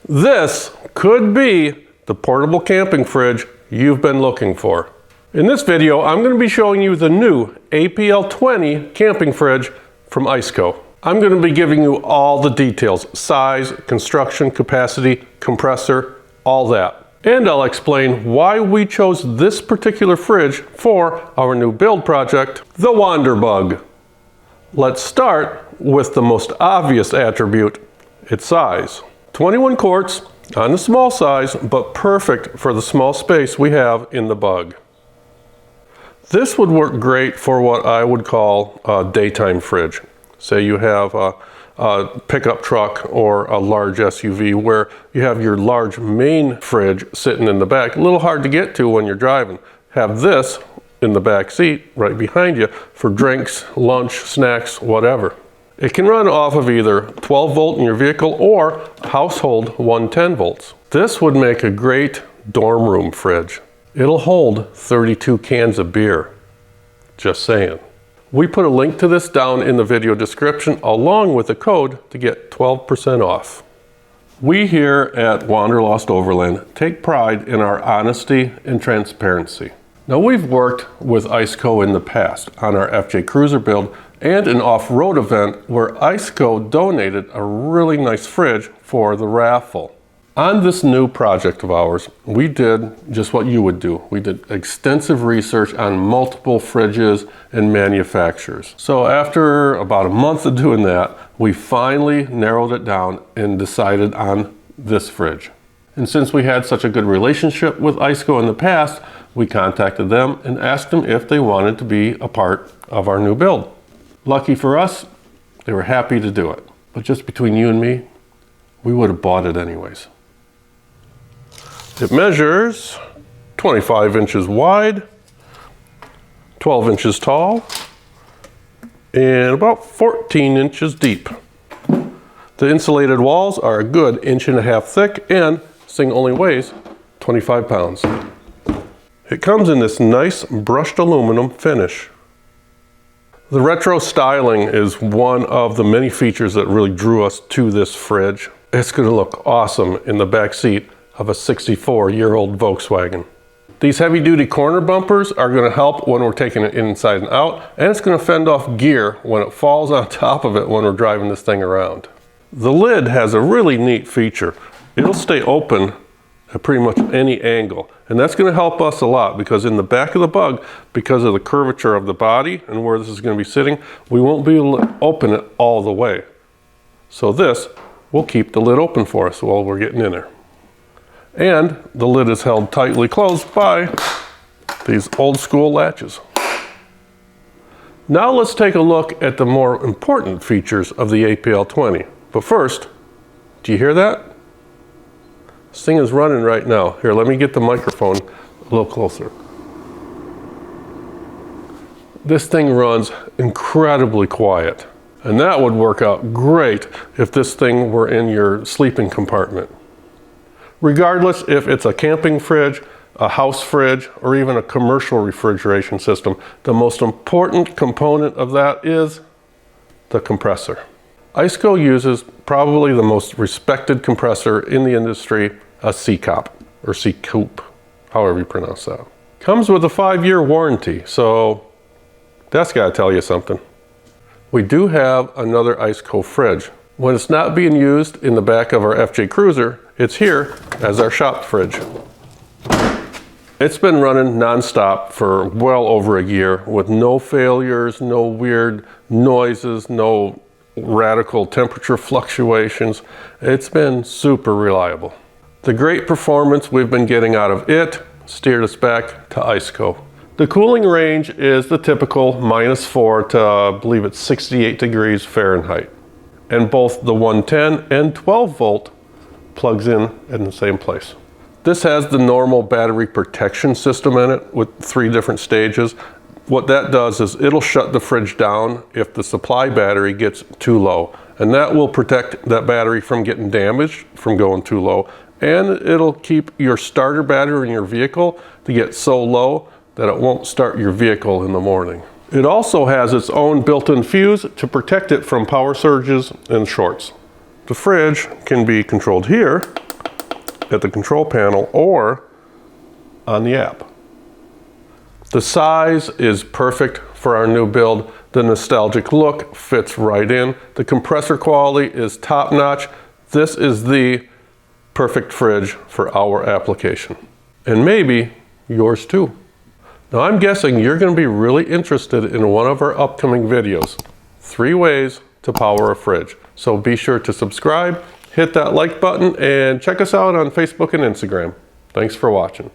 This could be the portable camping fridge you've been looking for. In this video, I'm going to be showing you the new APL20 camping fridge from Iceco. I'm going to be giving you all the details: size, construction, capacity, compressor, all that. And I'll explain why we chose this particular fridge for our new build project, the WanderBug. Let's start with the most obvious attribute, its size. 21 quarts on the small size, but perfect for the small space we have in the Bug. This would work great for what I would call a daytime fridge. Say you have a pickup truck or a large SUV where you have your large main fridge sitting in the back. A little hard to get to when you're driving. Have this in the back seat right behind you for drinks, lunch, snacks, whatever. It can run off of either 12 volt in your vehicle or household 110 volts. This would make a great dorm room fridge. It'll hold 32 cans of beer. Just saying. We put a link to this down in the video description along with a code to get 12% off. We here at Wanderlost Overland take pride in our honesty and transparency. Now, we've worked with Iceco in the past on our FJ Cruiser build and an off-road event where Iceco donated a really nice fridge for the raffle. On this new project of ours, we did just what you would do. We did extensive research on multiple fridges and manufacturers. So after about a month of doing that, we finally narrowed it down and decided on this fridge. And since we had such a good relationship with Iceco in the past, we contacted them and asked them if they wanted to be a part of our new build. Lucky for us, they were happy to do it. But just between you and me, we would have bought it anyways. It measures 25 inches wide, 12 inches tall, and about 14 inches deep. The insulated walls are a good 1.5 inches thick, and this thing only weighs 25 pounds. It comes in this nice brushed aluminum finish. The retro styling is one of the many features that really drew us to this fridge. It's going to look awesome in the back seat of a 64-year-old Volkswagen. These heavy-duty corner bumpers are going to help when we're taking it inside and out, and it's going to fend off gear when it falls on top of it when we're driving this thing around. The lid has a really neat feature. It'll stay open at pretty much any angle, and that's going to help us a lot because in the back of the Bug, because of the curvature of the body and where this is going to be sitting, we won't be able to open it all the way. So this will keep the lid open for us while we're getting in there. And the lid is held tightly closed by these old school latches. Now let's take a look at the more important features of the APL20. But first, do you hear that? This thing is running right now. Here, let me get the microphone a little closer. This thing runs incredibly quiet, and that would work out great if this thing were in your sleeping compartment. Regardless if it's a camping fridge, a house fridge, or even a commercial refrigeration system, the most important component of that is the compressor. Iceco uses probably the most respected compressor in the industry, a C-Cop, or C-Coupe, however you pronounce that. Comes with a 5-year warranty, so that's got to tell you something. We do have another Iceco fridge. When it's not being used in the back of our FJ Cruiser, it's here as our shop fridge. It's been running non-stop for well over a year with no failures, no weird noises, no radical temperature fluctuations. It's been super reliable. The great performance we've been getting out of it steered us back to Iceco. The cooling range is the typical -4 to I believe it's 68 degrees Fahrenheit. And both the 110 and 12 volt plugs in the same place. This has the normal battery protection system in it with 3 different stages. What that does is it'll shut the fridge down if the supply battery gets too low. And that will protect that battery from getting damaged, from going too low. And it'll keep your starter battery in your vehicle to get so low that it won't start your vehicle in the morning. It also has its own built-in fuse to protect it from power surges and shorts. The fridge can be controlled here at the control panel or on the app. The size is perfect for our new build. The nostalgic look fits right in. The compressor quality is top-notch. This is the perfect fridge for our application. And maybe yours too. Now I'm guessing you're going to be really interested in one of our upcoming videos. 3 ways to power a fridge. So be sure to subscribe, hit that like button, and check us out on Facebook and Instagram. Thanks for watching.